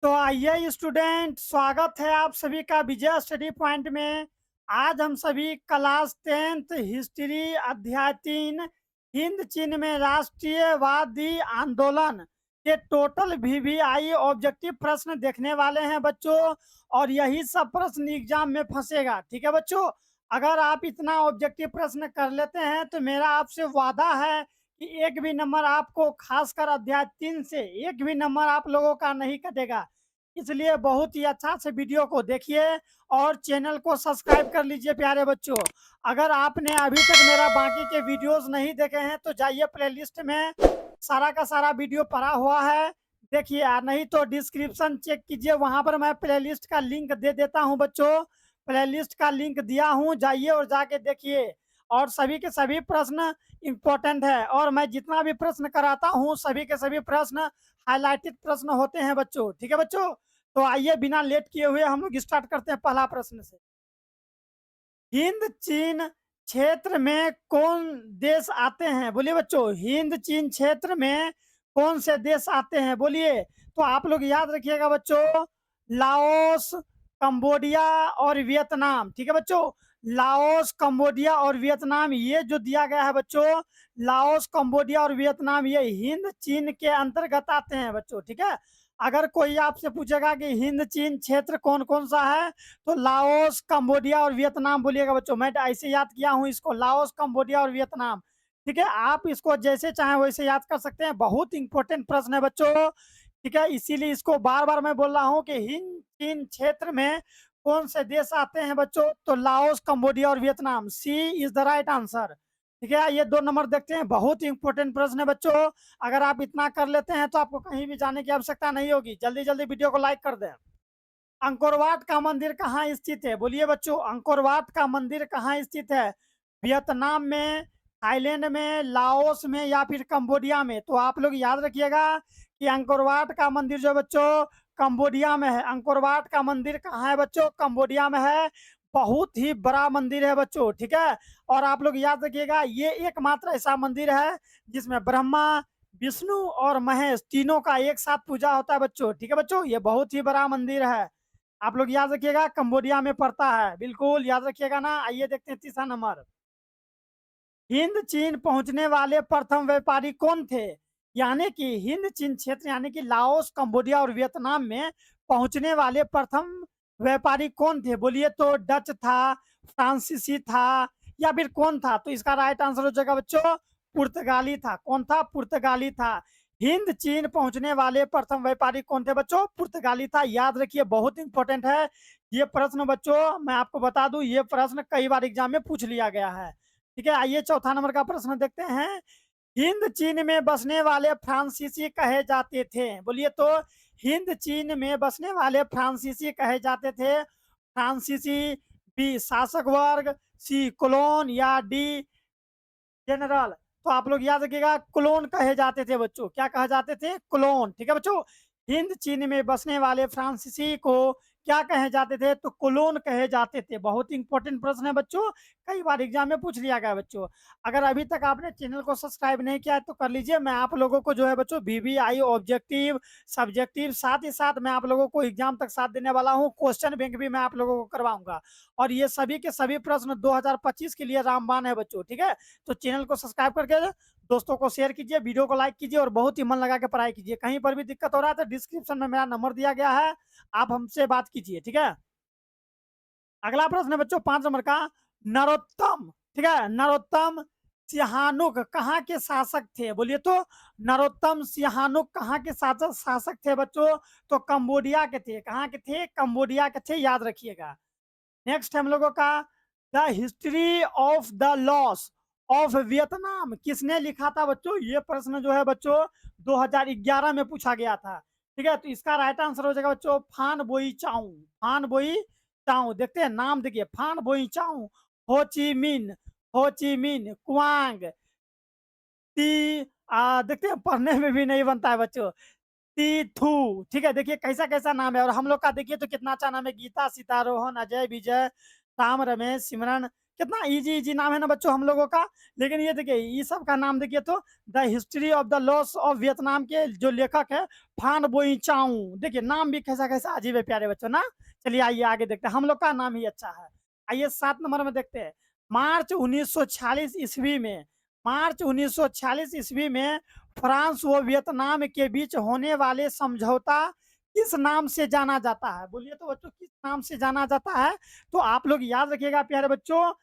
तो आइए स्टूडेंट, स्वागत है आप सभी का विजय स्टडी पॉइंट में। आज हम सभी क्लास 10th हिस्ट्री अध्याय 3 हिंद चीन में राष्ट्रीयवादी आंदोलन के टोटल वीवीआई ऑब्जेक्टिव प्रश्न देखने वाले हैं बच्चों। और यही सब प्रश्न एग्जाम में फंसेगा, ठीक है बच्चों। अगर आप इतना ऑब्जेक्टिव प्रश्न कर लेते हैं तो मेरा आपसे वादा है कि एक भी नंबर आपको, खासकर अध्याय 3 से एक भी नंबर आप लोगों का नहीं कटेगा। इसलिए बहुत ही अच्छा से वीडियो को देखिए और चैनल को सब्सक्राइब कर लीजिए प्यारे बच्चों। अगर आपने अभी तक मेरा बाकी के वीडियोस नहीं देखे हैं तो जाइए प्लेलिस्ट में, सारा का सारा वीडियो पड़ा हुआ है, देखिए। नहीं तो डिस्क्रिप्शन चेक कीजिए, वहां पर मैं प्लेलिस्ट का लिंक दे देता हूं बच्चों। प्लेलिस्ट का लिंक दिया हूं, जाइए और जाके देखिए। और सभी के सभी प्रश्न इंपॉर्टेंट है, और मैं जितना भी प्रश्न कराता हूँ सभी के सभी प्रश्न हाईलाइटेड प्रश्न होते हैं बच्चों, ठीक है बच्चों। तो आइए बिना लेट किए हुए हम लोग स्टार्ट करते हैं पहला प्रश्न से। हिंद चीन क्षेत्र में कौन देश आते हैं? बोलिए बच्चों, हिंद चीन क्षेत्र में कौन से देश आते हैं? बोलिए। तो आप लोग याद रखिएगा बच्चों, लाओस, कंबोडिया और वियतनाम, ठीक है बच्चों। लाओस, कंबोडिया और वियतनाम, ये जो दिया गया है बच्चों, लाओस, कंबोडिया और वियतनाम, ये हिंद चीन के अंतर्गत आते हैं बच्चों, ठीक है। अगर कोई आपसे पूछेगा कि हिंद चीन क्षेत्र कौन कौन सा है, तो लाओस, कंबोडिया और वियतनाम बोलिएगा बच्चों। मैं ऐसे याद किया हूँ इसको, लाओस, कंबोडिया और वियतनाम, ठीक है। आप इसको जैसे चाहें वैसे याद कर सकते हैं, बहुत इंपॉर्टेंट प्रश्न है बच्चों, ठीक है। इसीलिए इसको बार बार मैं बोल रहा हूँ कि हिंद चीन क्षेत्र में कौन से देश आते हैं बच्चों, तो लाओस, कंबोडिया और Vietnam, C is the right answer, ठीक है। ये दो नंबर देखते हैं, बहुत इंपॉर्टेंट प्रश्न है बच्चों। अगर आप इतना कर लेते हैं तो आपको कहीं भी जाने की आवश्यकता नहीं होगी। जल्दी जल्दी वीडियो को लाइक कर दें। अंकोर का मंदिर कहाँ स्थित है? बोलिए बच्चों, अंकोर का मंदिर कहाँ स्थित है? वियतनाम में, थाईलैंड में, लाओस में या फिर कंबोडिया में? तो आप लोग याद रखिएगा कि अंकोर का मंदिर जो है बच्चों, कंबोडिया में है। अंकोर का मंदिर कहाँ है बच्चों? कंबोडिया में है। बहुत ही बड़ा मंदिर है बच्चों, ठीक है। और आप लोग याद रखिएगा, ये एकमात्र ऐसा मंदिर है जिसमें ब्रह्मा, विष्णु और महेश तीनों का एक साथ पूजा होता है बच्चों, ठीक है बच्चों। ये बहुत ही बड़ा मंदिर है, आप लोग याद रखिएगा, कंबोडिया में पड़ता है, बिल्कुल याद रखिएगा ना। आइए देखते हैं तीसरा नंबर। हिंद चीन पहुंचने वाले प्रथम व्यापारी कौन थे? यानी कि हिंद चीन क्षेत्र यानी कि लाओस, कंबोडिया और वियतनाम में पहुंचने वाले प्रथम व्यापारी कौन थे? बोलिए। तो डच था, फ्रांसीसी था, या फिर कौन था? तो इसका राइट आंसर हो जाएगा बच्चों, पुर्तगाली था। कौन था? पुर्तगाली था। हिंद चीन पहुंचने वाले प्रथम व्यापारी कौन थे बच्चों? पुर्तगाली था। याद रखिए, बहुत इंपॉर्टेंट है ये प्रश्न बच्चों। मैं आपको बता दूं, ये प्रश्न कई बार एग्जाम में पूछ लिया गया है, ठीक है। आइए चौथा नंबर का प्रश्न देखते हैं। हिंद चीन में बसने वाले फ्रांसीसी कहे जाते थे? बोलिए। तो हिंद चीन में बसने वाले फ्रांसीसी कहे जाते थे। फ्रांसीसी, बी शासक वर्ग, सी कोलोन, या डी जनरल? तो आप लोग याद रखिएगा, क्लोन कहे जाते थे बच्चों। क्या कहे जाते थे? क्लोन, ठीक है बच्चों। हिंद चीन में बसने वाले फ्रांसीसी को क्या कहे जाते थे? तो क्लोन कहे जाते थे। बहुत इंपॉर्टेंट प्रश्न है बच्चों, कई बार एग्जाम में पूछ लिया गया बच्चों। अगर अभी तक आपने चैनल को सब्सक्राइब नहीं किया है तो कर लीजिए। मैं आप लोगों को जो है बच्चों, वीवीआई ऑब्जेक्टिव, सब्जेक्टिव, साथ ही साथ मैं आप लोगों को एग्जाम तक साथ देने वाला हूँ। क्वेश्चन बैंक भी मैं आप लोगों को करवाऊंगा। और ये सभी के सभी प्रश्न 2025 के लिए रामबाण है बच्चों, ठीक है। तो चैनल को सब्सक्राइब करके दोस्तों को शेयर कीजिए, वीडियो को लाइक कीजिए और बहुत ही मन लगा के पढ़ाई कीजिए। कहीं पर भी दिक्कत हो रहा है तो डिस्क्रिप्शन में मेरा नंबर दिया गया है, आप हमसे बात कीजिए, ठीक है। अगला प्रश्न है बच्चों 5 नंबर का। नरोत्तम, ठीक है, नरोत्तम सिहानुक कहाँ के शासक थे? बोलिए। तो नरोत्तम सिहानुक कहाँ के शासक शासक थे बच्चों? तो कंबोडिया के थे। कहाँ के थे? कंबोडिया के थे, याद रखिएगा। नेक्स्ट हम लोगों का, the history of the loss of Vietnam किसने लिखा था बच्चों? ये प्रश्न जो है बच्चों 2011 में पूछा गया था, ठीक है। तो इसका राइट आंसर हो जाएगा बच्चों, फान बोई चाऊ। फान बोई चाऊ, देखते हैं नाम, देखिए, फान बोई चाऊ, हो ची मिन, हो ची मिन, क्वांग, ती, देखते हैं पढ़ने में भी नहीं बनता है बच्चों, ती थू, ठीक है। देखिए कैसा कैसा नाम है। और हम लोग का देखिए तो कितना अच्छा नाम है, गीता, सीतारोहन, अजय, विजय, राम, रमेश, सिमरन, कितना इजी इजी नाम है ना बच्चों हम लोगों का। लेकिन ये देखिए ये सब का नाम देखिए तो the history of the loss of Vietnam के जो लेखक है फान बोई चाऊ। देखिए नाम भी कैसा कैसा अजीब है प्यारे बच्चों ना। चलिए आइए आगे देखते हैं, हम लोग का नाम ही अच्छा है। आइए 7 नंबर में देखते हैं। मार्च 1946 ईस्वी में, मार्च 1946 ईस्वी में फ्रांस व वियतनाम के बीच होने वाले समझौता किस नाम से जाना जाता है? बोलिए तो बच्चों किस नाम से जाना जाता है? तो आप लोग याद रखिएगा प्यारे बच्चों,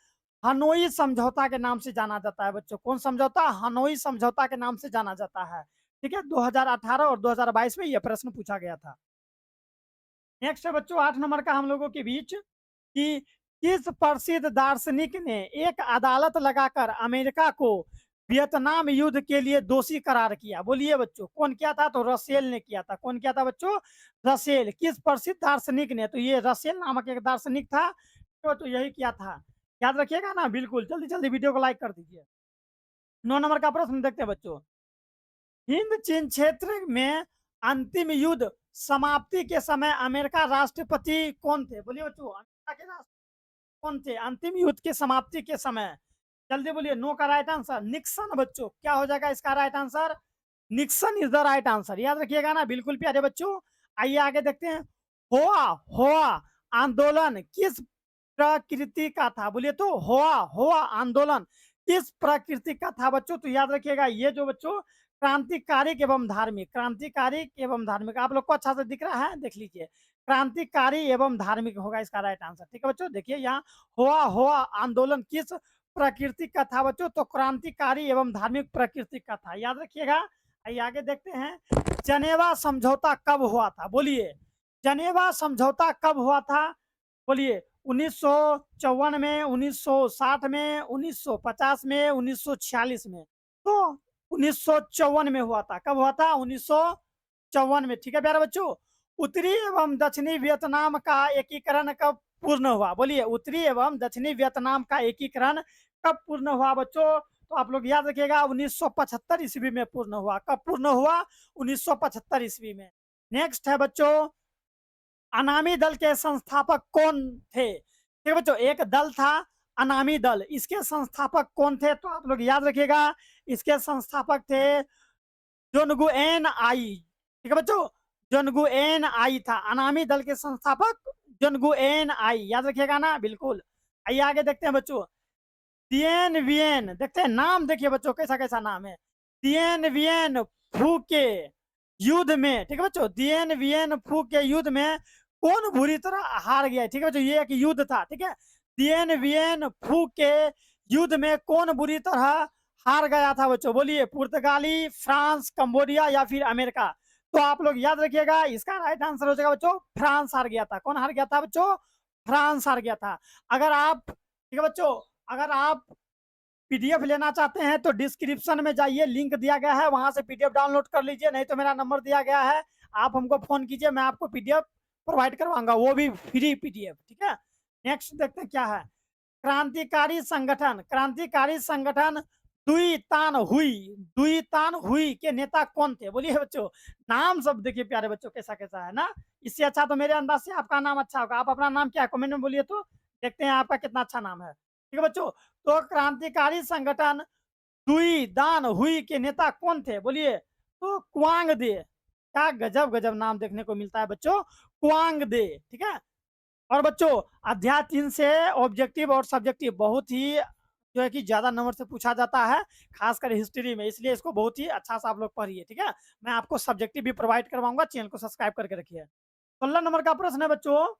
हनोई समझौता के नाम से जाना जाता है बच्चों। कौन समझौता? हनोई समझौता के नाम से जाना जाता है। ठीक है, 2018 और 2022 में यह प्रश्न पूछा गया था। नेक्स्ट है बच्चों 8 नंबर का हम लोगों के बीच कि किस प्रसिद्ध दार्शनिक ने एक अदालत लगाकर अमेरिका को वियतनाम युद्ध के लिए दोषी करार किया? बोलिए बच्चों कौन किया था? तो रसेल ने किया था। कौन किया था बच्चों? रसेल। किस प्रसिद्ध दार्शनिक ने? तो ये रसेल नामक एक दार्शनिक था, तो यही किया था। याद रखिएगा ना, बिल्कुल। जल्दी जल्दी वीडियो को लाइक कर दीजिए। 9 नंबर का प्रश्न देखते हैं बच्चों। हिंद चीन क्षेत्र में अंतिम युद्ध समाप्ति के समय अमेरिका राष्ट्रपति कौन थे? बोलिए बच्चों अमेरिका के राष्ट्रपति कौन थे अंतिम युद्ध के समाप्ति के समय? जल्दी बोलिए। नो का राइट आंसर निक्सन बच्चों। क्या हो जाएगा इसका right answer? Nixon is the right answer. याद रखिएगा ना, बिल्कुल प्यारे बच्चों। आइए आगे देखते हैं। होआ होआ आंदोलन किस प्रकृति का था? बोलिए तो होआ होआ आंदोलन किस प्रकृति का था बच्चों? तो याद रखिएगा ये जो बच्चों क्रांतिकारिक एवं धार्मिक, क्रांतिकारिक एवं धार्मिक। आप लोग को अच्छा से दिख रहा है, देख लीजिए। क्रांतिकारी एवं धार्मिक होगा इसका राइट आंसर। ठीक है बच्चों, देखिए यहाँ हुआ हुआ आंदोलन किस प्रकृति का था बच्चों? तो क्रांतिकारी एवं धार्मिक प्रकृति का था। याद रखिएगा। आइए आगे देखते हैं। जनेवा समझौता कब हुआ था? बोलिए जनेवा समझौता कब हुआ था? बोलिए 1954 में, 1960 में, 1950 में, 1946 में। तो 1954 में हुआ था। कब हुआ था? 1954 में। ठीक है प्यारे बच्चों। उत्तरी एवं दक्षिणी वियतनाम का एकीकरण कब पूर्ण हुआ? बोलिए उत्तरी एवं दक्षिणी वियतनाम का एकीकरण कब पूर्ण हुआ बच्चों? तो आप लोग याद रखिएगा 1975 ईस्वी में पूर्ण हुआ। कब पूर्ण हुआ? 1975 ईस्वी में। नेक्स्ट है बच्चों, अनामी दल के संस्थापक कौन थे? ठीक है बच्चों, एक दल था अनामी दल, इसके संस्थापक कौन थे? तो आप लोग याद रखिएगा इसके संस्थापक थे जोनगु एन आई। ठीक है बच्चों, जोनगु एन आई था अनामी दल के संस्थापक। जोनगु एन आई याद रखिएगा ना, बिल्कुल। आइए आगे देखते हैं बच्चों। दियन वियन देखते हैं, नाम देखिए बच्चों कैसा कैसा नाम है। दियन वियन फू के युद्ध में, ठीक है बच्चों, दियन वियन फू के युद्ध में कौन बुरी तरह हार गया? ठीक है बच्चों, ये एक युद्ध था। ठीक है, दियन वियन फू के युद्ध में कौन बुरी तरह हार गया था बच्चों? बोलिए पुर्तगाली, फ्रांस, कंबोडिया या फिर अमेरिका? तो आप लोग याद रखिएगा इसका राइट आंसर हो जाएगा बच्चों फ्रांस हार गया था। कौन हार गया था बच्चों? फ्रांस हार गया था। अगर आप, ठीक है बच्चों, अगर आप पीडीएफ लेना चाहते हैं तो डिस्क्रिप्शन में जाइए, लिंक दिया गया है, वहां से पीडीएफ डाउनलोड कर लीजिए। नहीं तो मेरा नंबर दिया गया है, आप हमको फोन कीजिए, मैं आपको पीडीएफ प्रोवाइड करवाऊंगा, वो भी फ्री पीडीएफ। ठीक है, नेक्स्ट देखते हैं क्या है। क्रांतिकारी संगठन, क्रांतिकारी संगठन दुई तान हुई के नेता कौन थे? बोलिए बच्चों, नाम सब देखिए प्यारे बच्चों कैसा कैसा है ना। इससे अच्छा तो मेरे अंदाज से आपका नाम अच्छा होगा। आप अपना नाम क्या है कमेंट में बोलिए, तो देखते हैं आपका कितना अच्छा नाम है। ठीक है बच्चों, तो क्रांतिकारी संगठन दुई दान हुई के नेता कौन थे? बोलिए तो कुआंग दे। क्या गजब गजब नाम देखने को मिलता है बच्चों, कुआंग दे। ठीक है, और बच्चों अध्याय 3 से ऑब्जेक्टिव और सब्जेक्टिव बहुत ही जो है कि ज्यादा नंबर से पूछा जाता है, खासकर हिस्ट्री में, इसलिए इसको बहुत ही अच्छा से आप लोग पढ़िए। ठीक है, मैं आपको सब्जेक्टिव भी प्रोवाइड करवाऊंगा, चैनल को सब्सक्राइब करके रखिए। 16 नंबर का प्रश्न है बच्चों,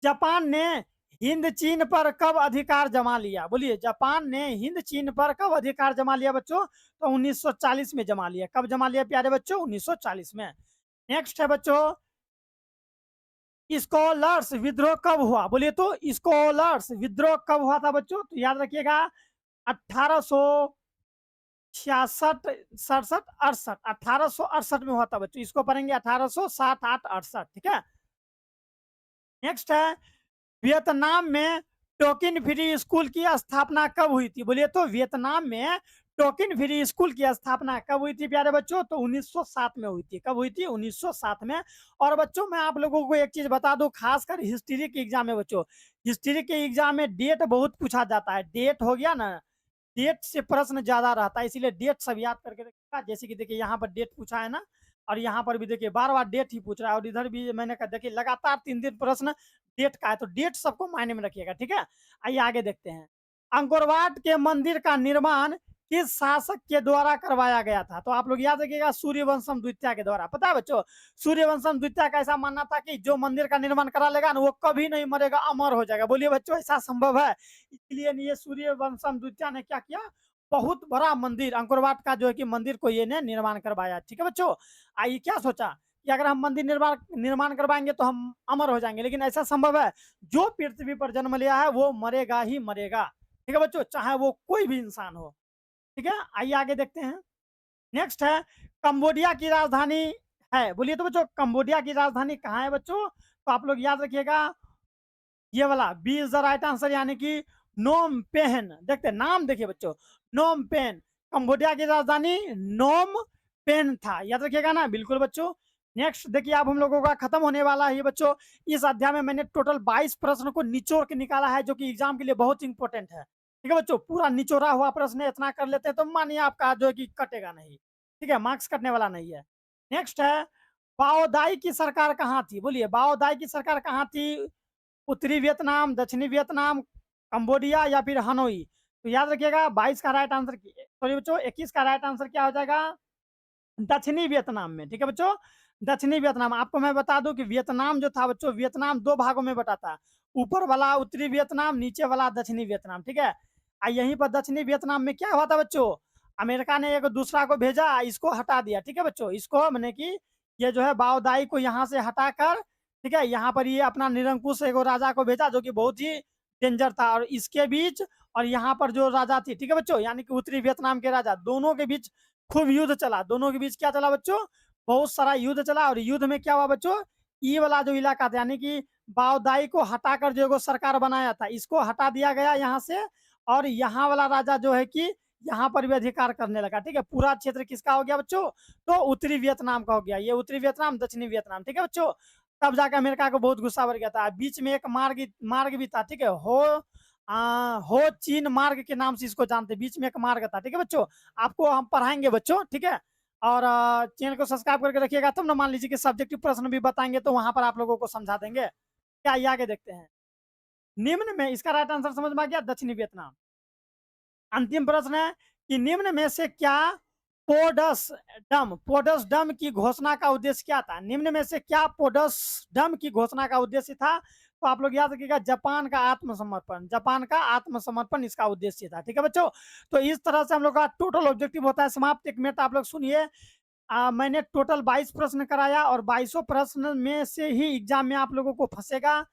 जापान ने हिंद चीन पर कब अधिकार जमा लिया? बोलिए जापान ने हिंद चीन पर कब अधिकार जमा लिया बच्चों? तो 1940 में जमा लिया। कब जमा लिया प्यारे बच्चों? 1940 में। नेक्स्ट है बच्चों, स्कॉलर्स विद्रोह कब हुआ? बोलिए तो स्कॉलर्स विद्रोह कब हुआ था बच्चों? तो याद रखिएगा 1866 67 68, 1868 में हुआ था बच्चों। इसको पढ़ेंगे 1868 68। ठीक है, नेक्स्ट है वियतनाम में टोकिन फ्री स्कूल की स्थापना कब हुई थी? बोलिए तो वियतनाम में टोकन फ्री स्कूल की स्थापना कब हुई थी प्यारे बच्चों? तो 1907 में हुई थी। कब हुई थी? 1907 में। और बच्चों मैं आप लोगों को एक चीज बता दूं, खासकर हिस्ट्री के एग्जाम में बच्चों, हिस्ट्री के एग्जाम में डेट बहुत पूछा जाता है। डेट हो गया ना, डेट से प्रश्न ज्यादा रहता है, इसीलिए डेट सब याद करके रखिएगा। जैसे कि देखिए यहाँ पर डेट पूछा है ना, और यहाँ पर भी देखिए बार बार डेट ही पूछ रहा है, और इधर भी मैंने कहा देखिए लगातार 3 दिन प्रश्न डेट का है, तो डेट सबको मायने में रखिएगा, ठीक है। आइए आगे देखते हैं। अंकोरवाट के मंदिर का निर्माण किस शासक के द्वारा करवाया गया था? तो आप लोग याद रखिएगा, सूर्यवंशम द्वितीय के द्वारा। पता है बच्चों, सूर्यवंशम द्वितीय का ऐसा मानना था कि जो मंदिर का निर्माण करा लेगा ना वो कभी नहीं मरेगा, अमर हो जाएगा। बोलिए बच्चों, ऐसा संभव है? इसलिए ये सूर्यवंशम द्वितीय ने क्या किया, बहुत बड़ा मंदिर अंकुरवाट का जो है कि मंदिर को ये ने निर्माण करवाया। ठीक है बच्चों। आइए क्या सोचा कि अगर हम मंदिर निर्माण निर्माण करवाएंगे तो हम अमर हो जाएंगे, लेकिन ऐसा संभव है? जो पृथ्वी पर जन्म लिया है वो मरेगा ही मरेगा। ठीक है बच्चों, चाहे वो कोई भी इंसान हो। ठीक है, आइए आगे देखते हैं। नेक्स्ट है, कंबोडिया की राजधानी है। बोलिए तो बच्चों, कंबोडिया की राजधानी कहाँ है बच्चों? तो आप लोग याद रखिएगा, ये वाला B is the right answer, यानी कि नोम पेन। देखते नाम देखिए बच्चों, नोम पेन। कंबोडिया की राजधानी नोम पेन था, याद रखिएगा ना, बिल्कुल बच्चों। नेक्स्ट देखिए, अब हम लोगों का खत्म होने वाला है ये बच्चों। इस अध्याय में मैंने टोटल 22 प्रश्न को निचोड़ के निकाला है, जो कि एग्जाम के लिए बहुत इंपॉर्टेंट है। ठीक है बच्चों, पूरा निचोड़ा हुआ प्रश्न है, इतना कर लेते हैं तो मानिए आपका जो है कि कटेगा नहीं। ठीक है, मार्क्स कटने वाला नहीं है। नेक्स्ट है, बाओदाई की सरकार कहाँ थी? बोलिए, बाओदाई की सरकार कहाँ थी? उत्तरी वियतनाम, दक्षिणी वियतनाम, कंबोडिया या फिर हनोई? तो याद रखिएगा 22 का राइट आंसर, सॉरी बच्चों 21 का राइट आंसर क्या हो जाएगा? दक्षिणी वियतनाम में। ठीक है बच्चों, दक्षिणी वियतनाम। आपको मैं बता दूं कि वियतनाम जो था बच्चों, वियतनाम 2 भागों में बटा था, ऊपर वाला उत्तरी वियतनाम, नीचे वाला दक्षिणी वियतनाम। ठीक है, यहीं पर दक्षिणी वियतनाम में क्या हुआ था बच्चों, अमेरिका ने एक दूसरा को भेजा, इसको हटा दिया। ठीक है बच्चों, इसको मैंने कि ये जो है बाओदाई को यहाँ से हटाकर, ठीक है, यहाँ पर ये अपना निरंकुश एक राजा को भेजा, जो कि बहुत ही डेंजर था। और इसके बीच और यहाँ पर जो राजा थी, ठीक है बच्चों, यानी कि उत्तरी वियतनाम के राजा, दोनों के बीच खूब युद्ध चला। दोनों के बीच क्या चला बच्चों? बहुत सारा युद्ध चला। और युद्ध में क्या हुआ बच्चों, ये वाला जो इलाका था, यानी कि बाओदाई को हटाकर जो सरकार बनाया था, इसको हटा दिया गया यहाँ से। और यहाँ वाला राजा जो है कि यहाँ पर भी अधिकार करने लगा। ठीक है, पूरा क्षेत्र किसका हो गया बच्चों? तो उत्तरी वियतनाम का हो गया। ये उत्तरी वियतनाम, दक्षिणी वियतनाम। ठीक है बच्चों, तब जाकर अमेरिका को बहुत गुस्सा भर गया था। बीच में एक मार्ग मार्ग भी था, ठीक है, हो चीन मार्ग के नाम से इसको जानते, बीच में एक मार्ग था। ठीक है बच्चों, आपको हम पढ़ाएंगे बच्चों, ठीक है। और चैनल को सब्सक्राइब करके रखिएगा, तब ना मान लीजिए कि सब्जेक्टिव प्रश्न भी बताएंगे तो वहां पर आप लोगों को समझा देंगे। क्या, ये आगे देखते हैं। निम्न में इसका राइट आंसर समझ में आ गया, दक्षिणी वियतनाम। अंतिम प्रश्न है कि निम्न में से क्या पोडसडम की घोषणा का उद्देश्य क्या था? निम्न में से क्या पोडसडम की घोषणा का उद्देश्य था? तो आप लोग याद रखिएगा, जापान का आत्मसमर्पण, जापान का आत्मसमर्पण इसका उद्देश्य था। ठीक है बच्चों, तो इस तरह से हम लोग का टोटल ऑब्जेक्टिव होता है समाप्त। एक मिनट आप लोग सुनिए। मैंने टोटल 22 प्रश्न कराया, और 22 प्रश्न में से ही एग्जाम में आप लोगों को फंसेगा।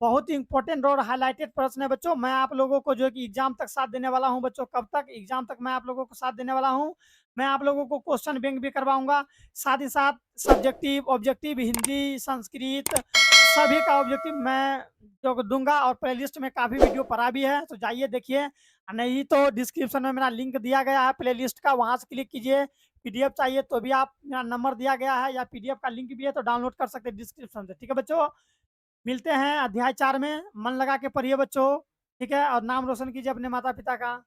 बहुत ही इंपॉर्टेंट और हाईलाइटेड प्रश्न है बच्चों। मैं आप लोगों को जो है कि एग्जाम तक साथ देने वाला हूं बच्चों। कब तक? एग्जाम तक मैं आप लोगों को साथ देने वाला हूं। मैं आप लोगों को क्वेश्चन बैंक भी करवाऊंगा, साथ ही साथ सब्जेक्टिव, ऑब्जेक्टिव, हिंदी, संस्कृत, सभी का ऑब्जेक्टिव मैं जो दूंगा। और प्लेलिस्ट में काफी वीडियो पड़ा भी है, तो जाइए देखिए। नहीं तो डिस्क्रिप्शन में मेरा लिंक दिया गया है प्लेलिस्ट का, वहां से क्लिक कीजिए। पीडीएफ चाहिए तो भी आप, मेरा नंबर दिया गया है, या पीडीएफ का लिंक भी है तो डाउनलोड कर सकते हैं डिस्क्रिप्शन से। ठीक है बच्चों, मिलते हैं अध्याय 4 में। मन लगा के पढ़िए बच्चों, ठीक है, और नाम रोशन कीजिए अपने माता पिता का।